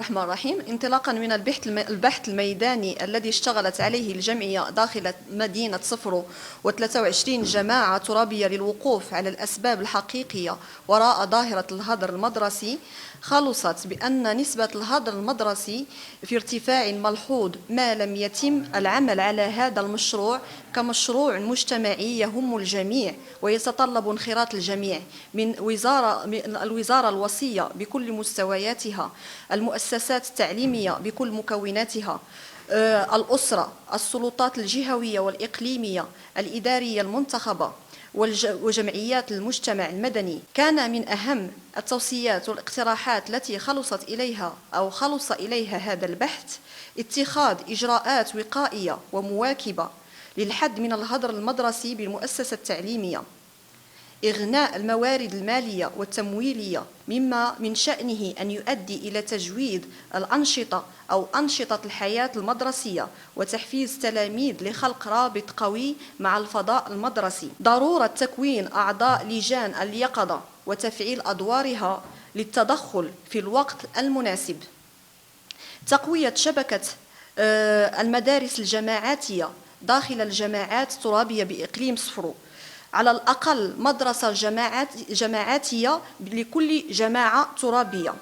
الرحمن الرحيم. انطلاقا من البحث الميداني الذي اشتغلت عليه الجمعية داخل مدينة صفرو و23 جماعة ترابية للوقوف على الأسباب الحقيقية وراء ظاهرة الهدر المدرسي، خلصت بأن نسبة الهدر المدرسي في ارتفاع ملحوظ ما لم يتم العمل على هذا المشروع كمشروع مجتمعي يهم الجميع ويتطلب انخراط الجميع من الوزارة الوصية بكل مستوياتها، المؤسسات التعليمية بكل مكوناتها، الأسرة، السلطات الجهوية والإقليمية، الإدارية المنتخبة وجمعيات المجتمع المدني. كان من أهم التوصيات والاقتراحات التي خلص إليها هذا البحث اتخاذ إجراءات وقائية ومواكبة للحد من الهدر المدرسي بالمؤسسة التعليمية، إغناء الموارد المالية والتمويلية مما من شأنه أن يؤدي إلى تجويد الأنشطة أو أنشطة الحياة المدرسية وتحفيز التلاميذ لخلق رابط قوي مع الفضاء المدرسي، ضرورة تكوين أعضاء لجان اليقظة وتفعيل أدوارها للتدخل في الوقت المناسب، تقوية شبكة المدارس الجماعاتية داخل الجماعات الترابية بإقليم صفرو، على الأقل مدرسة جماعاتية لكل جماعة ترابية،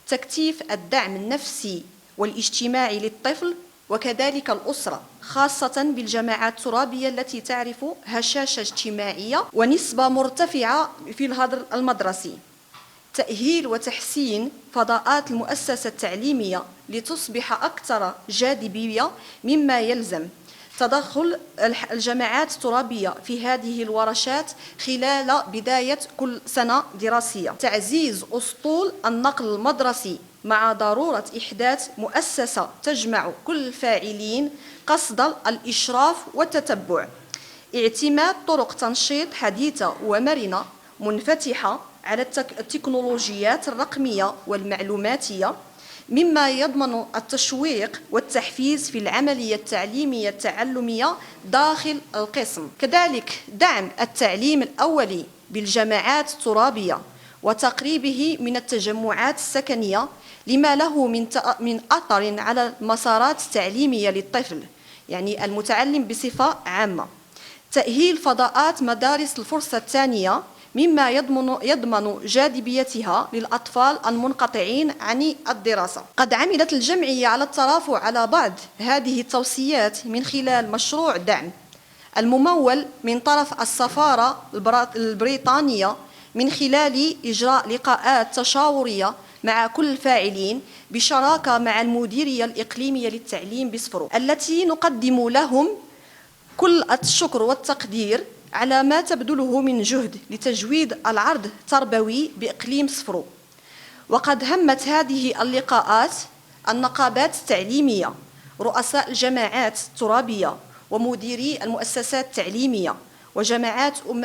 تكثيف الدعم النفسي والاجتماعي للطفل وكذلك الأسرة، خاصة بالجماعات الترابية التي تعرف هشاشة اجتماعية ونسبة مرتفعة في الهدر المدرسي، تأهيل وتحسين فضاءات المؤسسة التعليمية لتصبح أكثر جاذبية، مما يلزم تدخل الجماعات الترابية في هذه الورشات خلال بداية كل سنة دراسية، تعزيز أسطول النقل المدرسي مع ضرورة إحداث مؤسسة تجمع كل الفاعلين قصد الإشراف والتتبع، اعتماد طرق تنشيط حديثة ومرنة منفتحة على التكنولوجيات الرقمية والمعلوماتية، مما يضمن التشويق والتحفيز في العملية التعليمية التعلمية داخل القسم. كذلك دعم التعليم الأولي بالجماعات الترابية وتقريبه من التجمعات السكنية لما له من أثر على المسارات التعليمية للطفل، يعني المتعلم بصفة عامة، تأهيل فضاءات مدارس الفرصة الثانية مما يضمن جاذبيتها للأطفال المنقطعين عن الدراسة. قد عملت الجمعية على الترافع على بعض هذه التوصيات من خلال مشروع دعم الممول من طرف السفارة البريطانية من خلال إجراء لقاءات تشاورية مع كل الفاعلين بشراكة مع المديرية الإقليمية للتعليم بصفرو، التي نقدم لهم كل الشكر والتقدير على ما تبذله من جهد لتجويد العرض التربوي بإقليم صفرو. وقد همت هذه اللقاءات النقابات التعليمية، رؤساء الجماعات الترابية ومديري المؤسسات التعليمية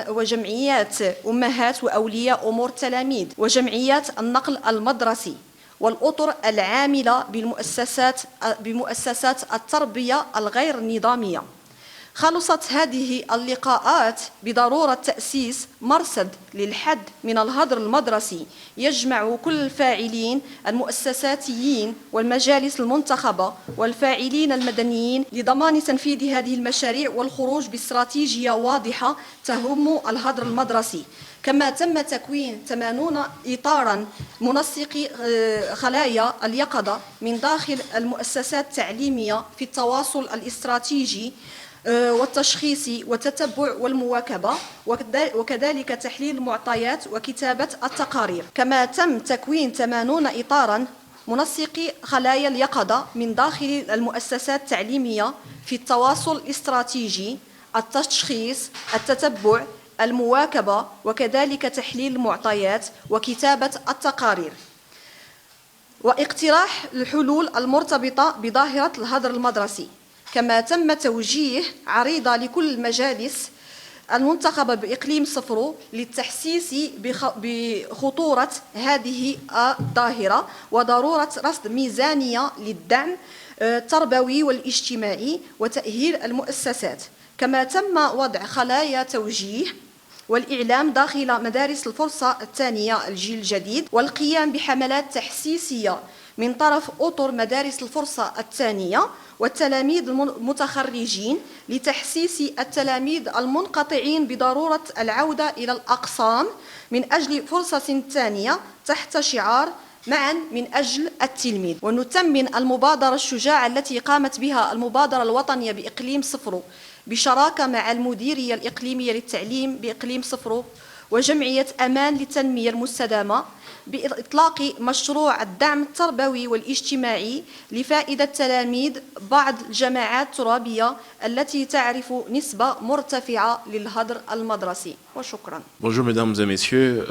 وجمعيات أمهات وأولياء أمور التلاميذ وجمعيات النقل المدرسي والأطر العاملة بمؤسسات التربية الغير نظامية. خلصت هذه اللقاءات بضرورة تأسيس مرصد للحد من الهدر المدرسي يجمع كل الفاعلين المؤسساتيين والمجالس المنتخبة والفاعلين المدنيين لضمان تنفيذ هذه المشاريع والخروج باستراتيجية واضحة تهم الهدر المدرسي. كما تم تكوين 80 إطاراً منسق خلايا اليقظة من داخل المؤسسات التعليمية في التواصل الاستراتيجي والتشخيص والتتبع والمواكبة، وكذلك تحليل المعطيات وكتابة التقارير. كما تم تكوين 80 إطاراً منسق خلايا اليقظة من داخل المؤسسات التعليمية في التواصل الاستراتيجي، التشخيص، التتبع، المواكبة، وكذلك تحليل المعطيات وكتابة التقارير، واقتراح الحلول المرتبطة بظاهرة الهدر المدرسي. كما تم توجيه عريضة لكل المجالس المنتخبة بإقليم صفرو للتحسيس بخطورة هذه الظاهرة وضرورة رصد ميزانية للدعم التربوي والاجتماعي وتأهيل المؤسسات. كما تم وضع خلايا توجيه والإعلام داخل مدارس الفرصة الثانية الجيل الجديد والقيام بحملات تحسيسية من طرف أطر مدارس الفرصة الثانية والتلاميذ المتخرجين لتحسيس التلاميذ المنقطعين بضرورة العودة إلى الأقسام من أجل فرصة ثانية تحت شعار معا من أجل التلميذ. ونثمن المبادرة الشجاعة التي قامت بها المبادرة الوطنية بإقليم صفرو بشراكة مع المديرية الإقليمية للتعليم بإقليم صفرو وجمعية أمان للتنمية المستدامة بإطلاق مشروع الدعم التربوي والاجتماعي لفائدة تلاميذ بعض الجماعات الترابية التي تعرف نسبة مرتفعة للهدر المدرسي. وشكرا. Bonjour mesdames et messieurs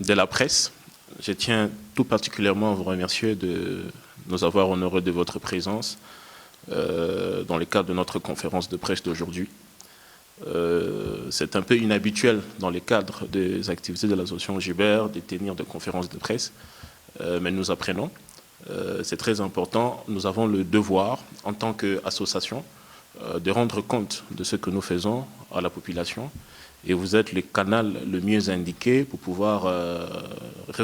de la presse. Je tiens tout particulièrement à vous remercier de nous avoir honorés de votre présence dans le cadre de notre conférence de presse d'aujourd'hui. C'est un peu inhabituel dans le cadre des activités de l'association Gibert de tenir des conférences de presse, mais nous apprenons. C'est très important. Nous avons le devoir, en tant qu'association, de rendre compte de ce que nous faisons à la population. Et vous êtes le canal le mieux indiqué pour pouvoir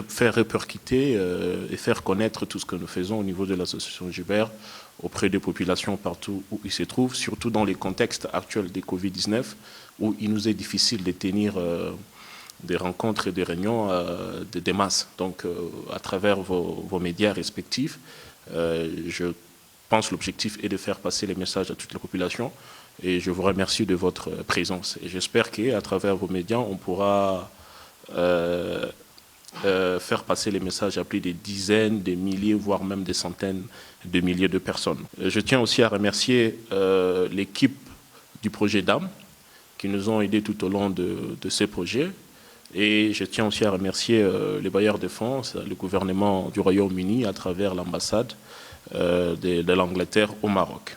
faire répercuter et faire connaître tout ce que nous faisons au niveau de l'association Gibert auprès des populations partout où ils se trouvent, surtout dans les contextes actuels des Covid-19, où il nous est difficile de tenir des rencontres et des réunions des masses. Donc, à travers vos médias respectifs, je pense que l'objectif est de faire passer les messages à toute la population. Et je vous remercie de votre présence. Et j'espère qu'à travers vos médias, on pourra faire passer les messages à plus de dizaines, des milliers, voire même des centaines de milliers de personnes. Je tiens aussi à remercier l'équipe du projet DAM qui nous ont aidés tout au long de ces projets. Et je tiens aussi à remercier les bailleurs de fonds, le gouvernement du Royaume-Uni à travers l'ambassade de l'Angleterre au Maroc.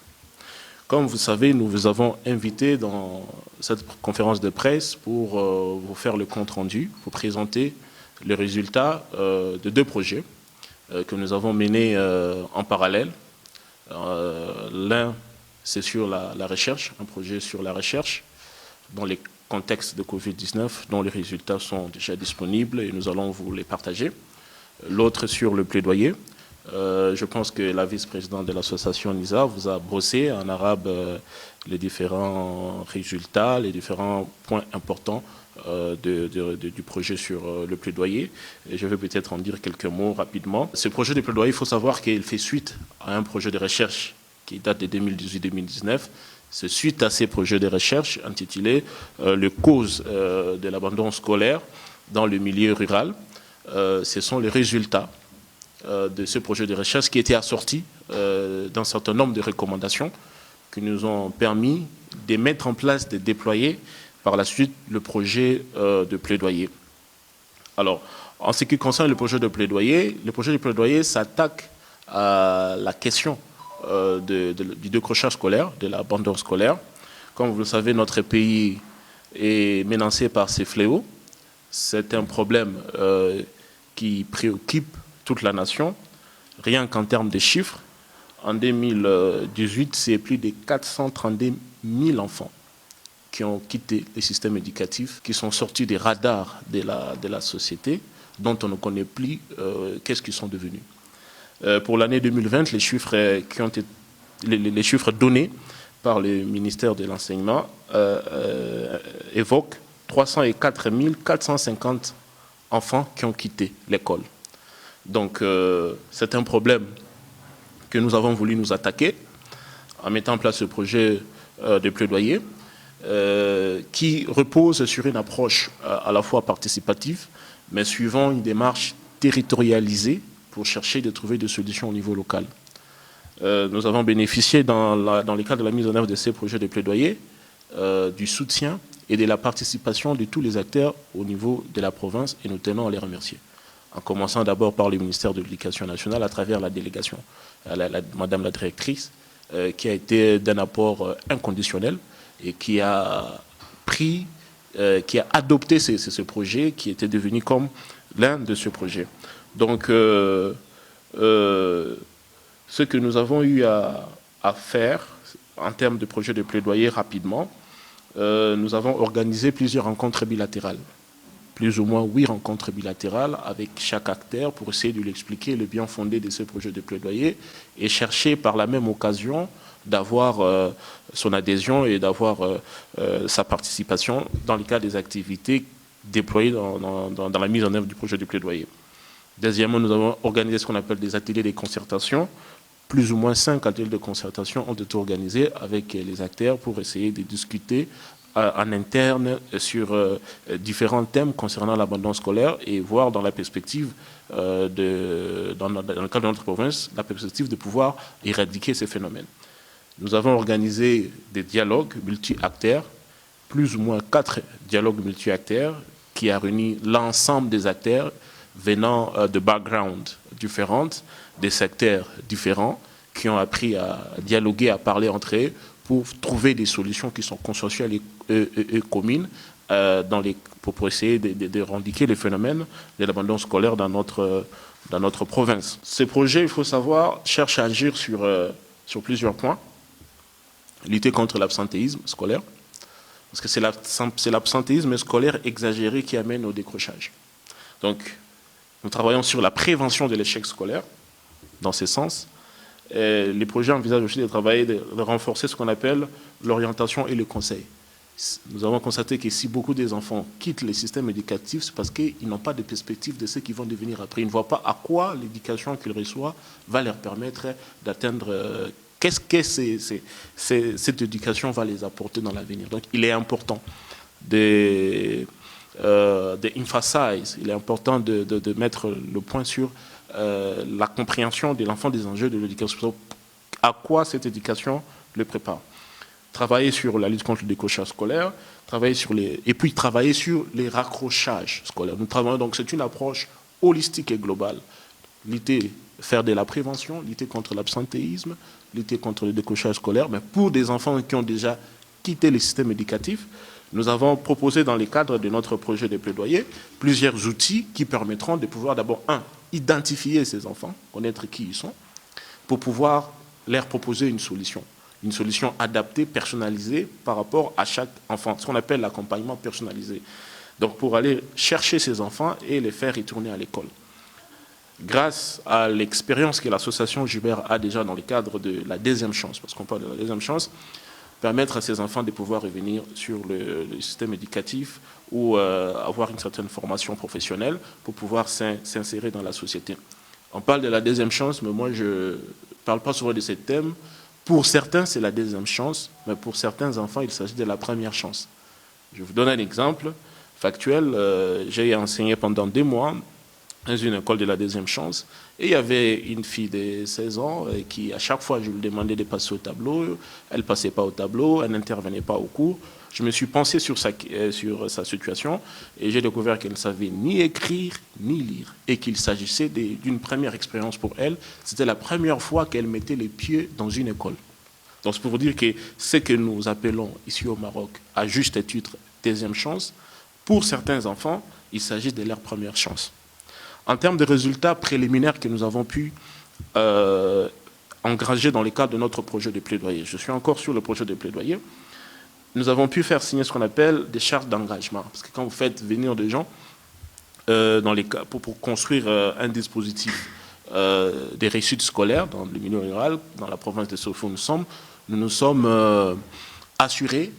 Comme vous savez, nous vous avons invité dans cette conférence de presse pour vous faire le compte-rendu, pour présenter les résultats de deux projets que nous avons menés en parallèle. L'un, c'est sur la recherche, un projet sur la recherche dans les contextes de Covid-19, dont les résultats sont déjà disponibles et nous allons vous les partager. L'autre sur le plaidoyer. Je pense que la vice-présidente de l'association NISA vous a brossé en arabe les différents résultats, les différents points importants du projet sur le plaidoyer. Et je vais peut-être en dire quelques mots rapidement. Ce projet de plaidoyer, il faut savoir qu'il fait suite à un projet de recherche qui date de 2018-2019. C'est suite à ces projets de recherche intitulés les causes de l'abandon scolaire dans le milieu rural. Ce sont les résultats de ce projet de recherche qui était assorti d'un certain nombre de recommandations qui nous ont permis de mettre en place, de déployer par la suite le projet de plaidoyer. Alors, en ce qui concerne le projet de plaidoyer s'attaque à la question du décrochage scolaire, de l'abandon scolaire. Comme vous le savez, notre pays est menacé par ces fléaux. C'est un problème qui préoccupe toute la nation. Rien qu'en termes de chiffres, en 2018, c'est plus de 432 000 enfants qui ont quitté le système éducatif, qui sont sortis des radars de la société, dont on ne connaît plus qu'est-ce qu'ils sont devenus. Pour l'année 2020, les chiffres donnés par le ministère de l'Enseignement évoquent 304 450 enfants qui ont quitté l'école. Donc, c'est un problème que nous avons voulu nous attaquer en mettant en place ce projet de plaidoyer qui repose sur une approche à la fois participative, mais suivant une démarche territorialisée pour chercher de trouver des solutions au niveau local. Nous avons bénéficié dans le cadre de la mise en œuvre de ces projets de plaidoyer du soutien et de la participation de tous les acteurs au niveau de la province et nous tenons à les remercier. En commençant d'abord par le ministère de l'Éducation nationale à travers la délégation, Madame la directrice, qui a été d'un apport inconditionnel et qui a adopté ce projet qui était devenu comme l'un de ces projets. Donc, ce que nous avons eu à faire en termes de projet de plaidoyer rapidement, nous avons organisé plusieurs rencontres bilatérales plus ou moins 8 rencontres bilatérales avec chaque acteur pour essayer de lui expliquer le bien fondé de ce projet de plaidoyer et chercher par la même occasion d'avoir son adhésion et d'avoir sa participation dans le cadre des activités déployées dans la mise en œuvre du projet de plaidoyer. Deuxièmement, nous avons organisé ce qu'on appelle des ateliers de concertation. Plus ou moins 5 ateliers de concertation ont été organisés avec les acteurs pour essayer de discuter en interne sur différents thèmes concernant l'abandon scolaire et voir dans la perspective, dans le cadre de notre province, la perspective de pouvoir éradiquer ces phénomènes. Nous avons organisé des dialogues multi-acteurs, plus ou moins 4 dialogues multi-acteurs qui a réuni l'ensemble des acteurs venant de backgrounds différents, des secteurs différents, qui ont appris à dialoguer, à parler entre eux pour trouver des solutions qui sont consensuelles et communes pour essayer d'éradiquer les phénomènes de l'abandon scolaire dans notre province. Ces projets, il faut savoir, cherchent à agir sur plusieurs points. Lutter contre l'absentéisme scolaire, parce que c'est l'absentéisme scolaire exagéré qui amène au décrochage. Donc, nous travaillons sur la prévention de l'échec scolaire, dans ce sens. Et les projets envisagent aussi de renforcer ce qu'on appelle l'orientation et le conseil. Nous avons constaté que si beaucoup des enfants quittent le système éducatif, c'est parce qu'ils n'ont pas de perspective de ce qu'ils vont devenir après. Ils ne voient pas à quoi l'éducation qu'ils reçoivent va leur permettre d'atteindre... Qu'est-ce que cette éducation va les apporter dans l'avenir? Donc, il est important d'emphasize, il est important de mettre le point sur la compréhension de l'enfant des enjeux de l'éducation. À quoi cette éducation le prépare? Travailler sur la lutte contre le décrochage scolaire, et puis travailler sur les raccrochages scolaires. Nous travaillons donc, c'est une approche holistique et globale. Faire de la prévention, lutter contre l'absentéisme, lutter contre le décrochage scolaire, mais pour des enfants qui ont déjà quitté le système éducatif, nous avons proposé dans le cadre de notre projet de plaidoyer plusieurs outils qui permettront de pouvoir d'abord, identifier ces enfants, connaître qui ils sont, pour pouvoir leur proposer une solution adaptée, personnalisée par rapport à chaque enfant, ce qu'on appelle l'accompagnement personnalisé. Donc pour aller chercher ces enfants et les faire retourner à l'école. Grâce à l'expérience que l'association Joubert a déjà dans le cadre de la deuxième chance, parce qu'on parle de la deuxième chance, permettre à ces enfants de pouvoir revenir sur le système éducatif ou avoir une certaine formation professionnelle pour pouvoir s'insérer dans la société. On parle de la deuxième chance, mais moi je ne parle pas souvent de ce thème. Pour certains, c'est la deuxième chance, mais pour certains enfants, il s'agit de la première chance. Je vous donne un exemple factuel. J'ai enseigné pendant 2 mois dans une école de la deuxième chance. Et il y avait une fille de 16 ans qui, à chaque fois, je lui demandais de passer au tableau. Elle ne passait pas au tableau, elle n'intervenait pas au cours. Je me suis penché sur sa situation et j'ai découvert qu'elle ne savait ni écrire ni lire et qu'il s'agissait d'une première expérience pour elle. C'était la première fois qu'elle mettait les pieds dans une école. Donc c'est pour vous dire que ce que nous appelons ici au Maroc, à juste titre, deuxième chance, pour certains enfants, il s'agit de leur première chance. En termes de résultats préliminaires que nous avons pu engager dans le cadre de notre projet de plaidoyer, je suis encore sur le projet de plaidoyer, nous avons pu faire signer ce qu'on appelle des chartes d'engagement. Parce que quand vous faites venir des gens pour construire un dispositif des réussites scolaires dans le milieu rural, dans la province de Sofo, nous nous sommes assurés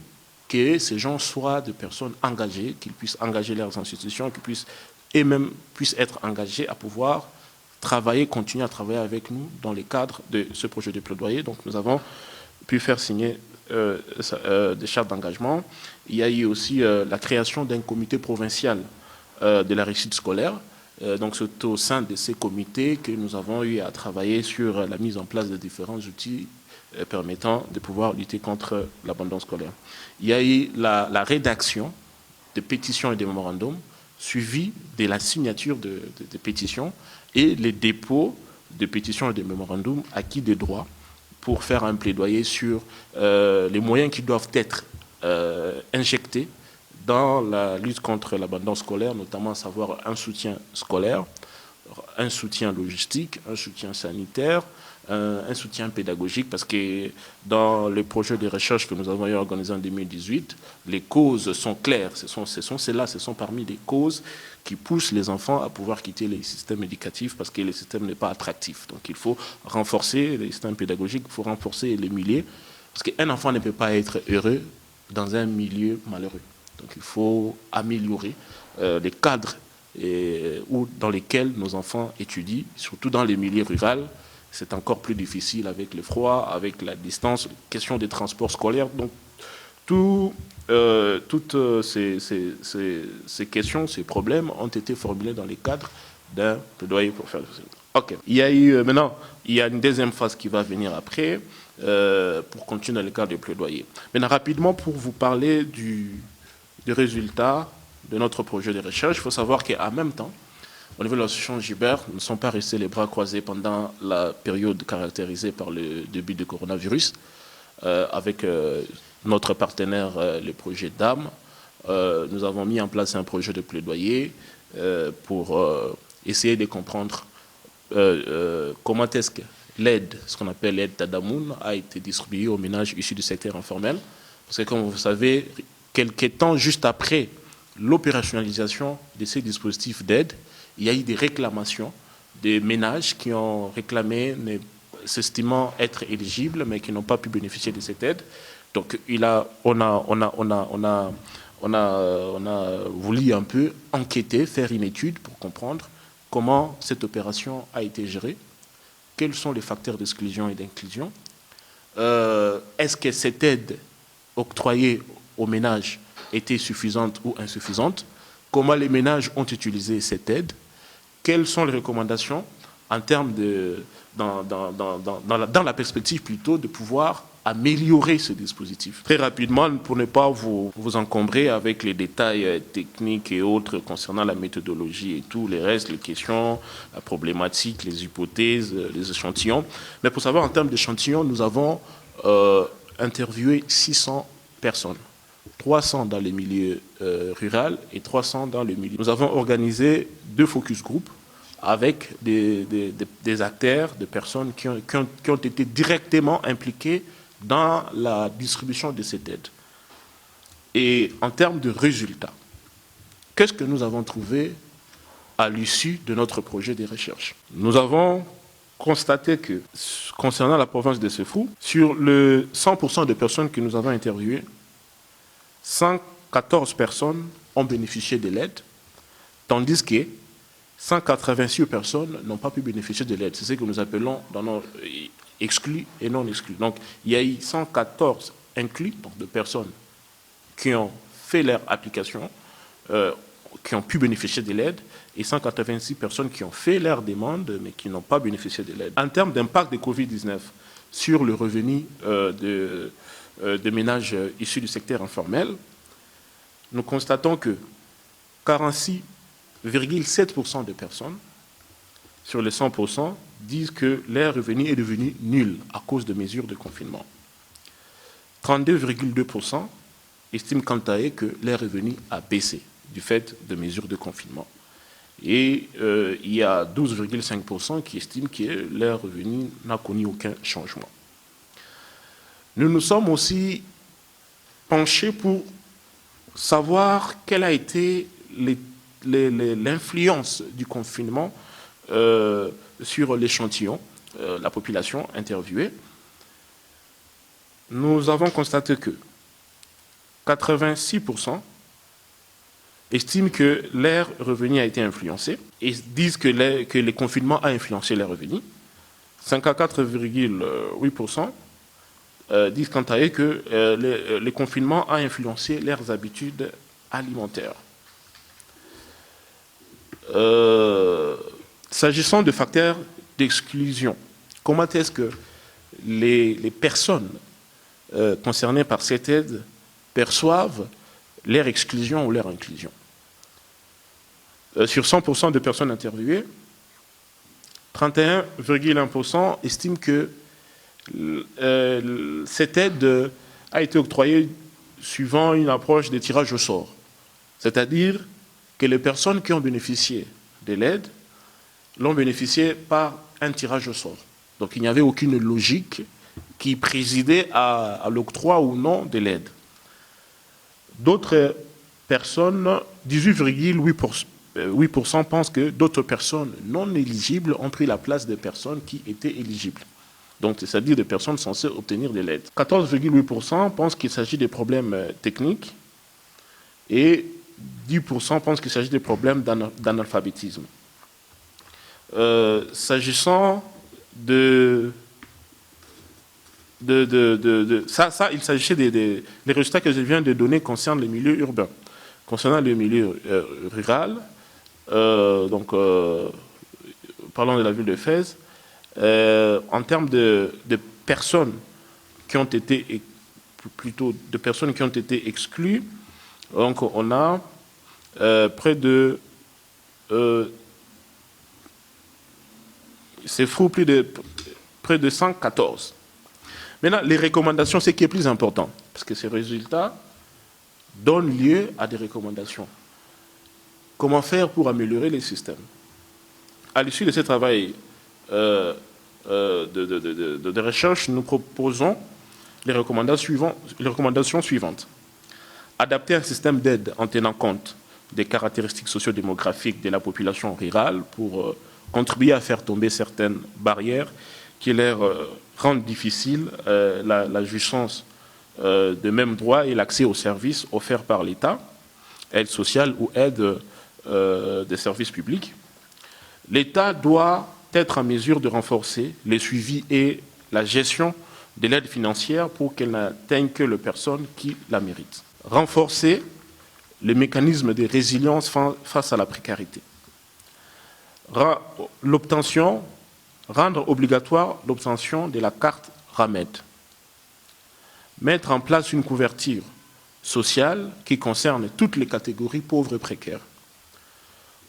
que ces gens soient des personnes engagées, qu'ils puissent engager leurs institutions, qu'ils puissent être engagés à pouvoir continuer à travailler avec nous dans le cadre de ce projet de plaidoyer. Donc nous avons pu faire signer des chartes d'engagement. Il y a eu aussi la création d'un comité provincial de la réussite scolaire. Donc c'est au sein de ces comités que nous avons eu à travailler sur la mise en place de différents outils permettant de pouvoir lutter contre l'abandon scolaire. Il y a eu la rédaction de pétitions et de mémorandums suivi de la signature de pétitions et les dépôts de pétitions et de mémorandums acquis de droit pour faire un plaidoyer sur les moyens qui doivent être injectés dans la lutte contre l'abandon scolaire, notamment à savoir un soutien scolaire, un soutien logistique, un soutien sanitaire, un soutien pédagogique, parce que dans le projet de recherche que nous avons organisé en 2018, les causes sont claires. Ce sont parmi les causes qui poussent les enfants à pouvoir quitter les systèmes éducatifs, parce que le système n'est pas attractif. Donc il faut renforcer les systèmes pédagogiques, il faut renforcer les milieux, parce qu'un enfant ne peut pas être heureux dans un milieu malheureux. Donc il faut améliorer les cadres dans lesquels nos enfants étudient, surtout dans les milieux ruraux. C'est encore plus difficile avec le froid, avec la distance, question des transports scolaires. Donc toutes ces questions, ces problèmes ont été formulés dans les cadres d'un plaidoyer pour faire le CNR. Ok. Il y a eu maintenant, il y a une deuxième phase qui va venir après pour continuer dans le cadre du plaidoyer. Maintenant, rapidement, pour vous parler du résultat de notre projet de recherche, il faut savoir qu'en même temps, au niveau de l'association Gibert, nous ne sommes pas restés les bras croisés pendant la période caractérisée par le début du coronavirus, avec notre partenaire, le projet DAM. Nous avons mis en place un projet de plaidoyer pour essayer de comprendre comment est-ce que l'aide, ce qu'on appelle l'aide Tadamoun, a été distribuée aux ménages issus du secteur informel. Parce que, comme vous savez, quelques temps juste après l'opérationnalisation de ces dispositifs d'aide, il y a eu des réclamations des ménages qui ont réclamé, s'estimant être éligibles, mais qui n'ont pas pu bénéficier de cette aide. Donc, on a voulu un peu enquêter, faire une étude pour comprendre comment cette opération a été gérée, quels sont les facteurs d'exclusion et d'inclusion, est-ce que cette aide octroyée aux ménages était suffisante ou insuffisante, comment les ménages ont utilisé cette aide, quelles sont les recommandations en termes dans la perspective plutôt de pouvoir améliorer ce dispositif. Très rapidement, pour ne pas vous encombrer avec les détails techniques et autres concernant la méthodologie et tout, les restes, les questions, la problématique, les hypothèses, les échantillons. Mais pour savoir, en termes d'échantillons, nous avons interviewé 600 personnes. 300 dans les milieux ruraux et 300 dans le milieu. Nous avons organisé 2 focus group avec des acteurs, des personnes qui ont été directement impliquées dans la distribution de cette aide. Et en termes de résultats, qu'est-ce que nous avons trouvé à l'issue de notre projet de recherche? Nous avons constaté que, concernant la province de Sefou, sur le 100% de personnes que nous avons interviewées, 114 personnes ont bénéficié de l'aide, tandis que 186 personnes n'ont pas pu bénéficier de l'aide. C'est ce que nous appelons dans nos exclus et non exclus. Donc, il y a eu 114 inclus, donc de personnes qui ont fait leur application, qui ont pu bénéficier de l'aide, et 186 personnes qui ont fait leur demande, mais qui n'ont pas bénéficié de l'aide. En termes d'impact de Covid-19 sur le revenu des ménages issus du secteur informel, nous constatons que 46,7% de personnes sur les 100% disent que leur revenu est devenu nul à cause de mesures de confinement. 32,2% estiment quant à eux que leur revenu a baissé du fait de mesures de confinement. Et il y a 12,5% qui estiment que leur revenu n'a connu aucun changement. Nous nous sommes aussi penchés pour savoir quelle a été l'influence du confinement sur l'échantillon, la population interviewée. Nous avons constaté que 86% estiment que leur revenu a été influencé et disent que le confinement a influencé leur revenu. 54,8% disent quant à eux que le confinement a influencé leurs habitudes alimentaires. S'agissant de facteurs d'exclusion, comment est-ce que les personnes concernées par cette aide perçoivent leur exclusion ou leur inclusion? Sur 100% de personnes interviewées, 31,1% estiment que cette aide a été octroyée suivant une approche de tirage au sort. C'est-à-dire que les personnes qui ont bénéficié de l'aide l'ont bénéficié par un tirage au sort. Donc il n'y avait aucune logique qui présidait à l'octroi ou non de l'aide. D'autres personnes, 18,8% pensent que d'autres personnes non éligibles ont pris la place des personnes qui étaient éligibles. Donc, c'est-à-dire des personnes censées obtenir de l'aide. 14,8% pensent qu'il s'agit de problèmes techniques et 10% pensent qu'il s'agit de problèmes d'analphabétisme. S'agissant ça, il s'agissait des résultats que je viens de donner concernent les milieux urbains. Concernant le milieu rural, parlons de la ville de Fès, en termes de personnes qui ont été, plutôt de personnes qui ont été exclues, donc on a près de, c'est fou, près de 114. Maintenant, les recommandations, c'est ce qui est plus important, parce que ces résultats donnent lieu à des recommandations. Comment faire pour améliorer les systèmes? À l'issue de ce travail de recherche, nous proposons les recommandations suivantes. Adapter un système d'aide en tenant compte des caractéristiques socio-démographiques de la population rurale pour contribuer à faire tomber certaines barrières qui leur rendent difficile la jouissance de mêmes droits et l'accès aux services offerts par l'État, aide sociale ou aide des services publics. L'État doit être en mesure de renforcer le suivi et la gestion de l'aide financière pour qu'elle n'atteigne que les personnes qui la méritent. Renforcer les mécanismes de résilience face à la précarité. Rendre obligatoire l'obtention de la carte RAMED. Mettre en place une couverture sociale qui concerne toutes les catégories pauvres et précaires.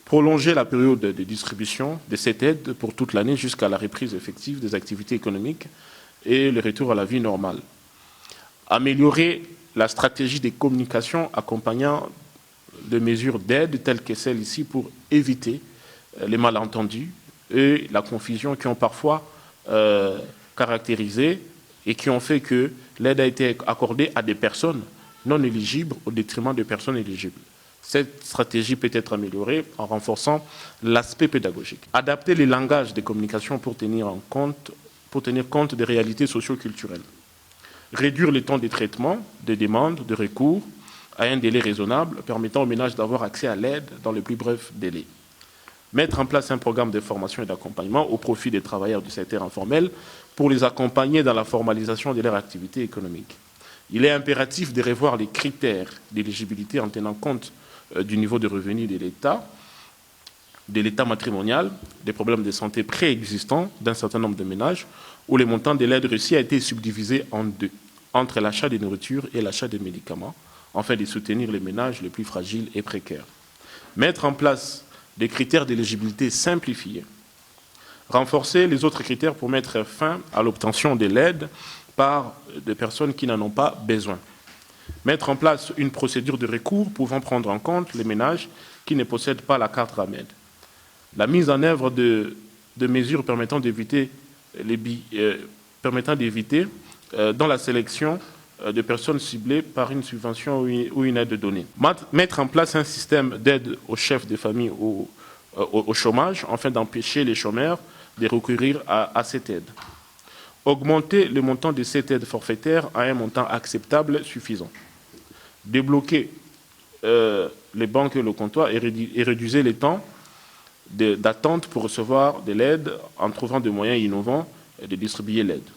Prolonger la période de distribution de cette aide pour toute l'année jusqu'à la reprise effective des activités économiques et le retour à la vie normale. Améliorer la stratégie de communication accompagnant des mesures d'aide telles que celles ici pour éviter les malentendus et la confusion qui ont parfois caractérisé et qui ont fait que l'aide a été accordée à des personnes non éligibles au détriment des personnes éligibles. Cette stratégie peut être améliorée en renforçant l'aspect pédagogique. Adapter les langages de communication pour tenir compte des réalités socio-culturelles. Réduire le temps de traitement, de demande, de recours à un délai raisonnable permettant aux ménages d'avoir accès à l'aide dans le plus bref délai. Mettre en place un programme de formation et d'accompagnement au profit des travailleurs du secteur informel pour les accompagner dans la formalisation de leur activité économique. Il est impératif de revoir les critères d'éligibilité en tenant compte du niveau de revenu de l'État matrimonial, des problèmes de santé préexistants d'un certain nombre de ménages, où le montant de l'aide reçue a été subdivisé en deux, entre l'achat de nourriture et l'achat de médicaments, afin de soutenir les ménages les plus fragiles et précaires. Mettre en place des critères d'éligibilité simplifiés. Renforcer les autres critères pour mettre fin à l'obtention de l'aide par des personnes qui n'en ont pas besoin. Mettre en place une procédure de recours pouvant prendre en compte les ménages qui ne possèdent pas la carte RAMED. La mise en œuvre de mesures permettant d'éviter dans la sélection de personnes ciblées par une subvention ou une aide donnée. Mettre en place un système d'aide aux chefs de famille au chômage afin d'empêcher les chômeurs de recourir à cette aide. Augmenter le montant de cette aide forfaitaire à un montant acceptable suffisant. Débloquer les banques et le comptoir et réduire les temps d'attente pour recevoir de l'aide en trouvant des moyens innovants de distribuer l'aide.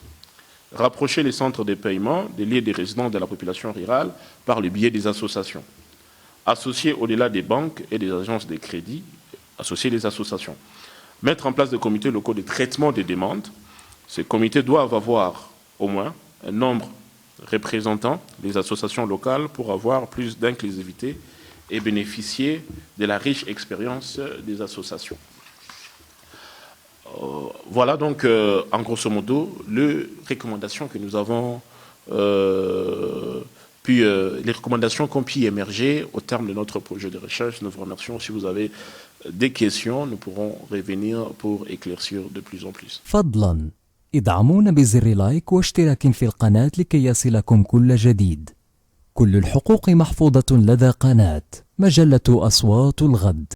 Rapprocher les centres de paiement des lieux de résidence de la population rurale par le biais des associations. Associer au-delà des banques et des agences de crédit, associer les associations. Mettre en place des comités locaux de traitement des demandes. Ces comités doivent avoir au moins un nombre représentant les associations locales pour avoir plus d'inclusivité et bénéficier de la riche expérience des associations. Voilà donc, en grosso modo, les recommandations que nous avons les recommandations qui ont pu émerger au terme de notre projet de recherche. Nous vous remercions. Si vous avez des questions, nous pourrons revenir pour éclaircir de plus en plus. فضلاً ادعمونا بزر لايك واشتراك في القناة لكي يصلكم كل جديد. كل الحقوق محفوظة لدى قناة مجلة أصوات الغد.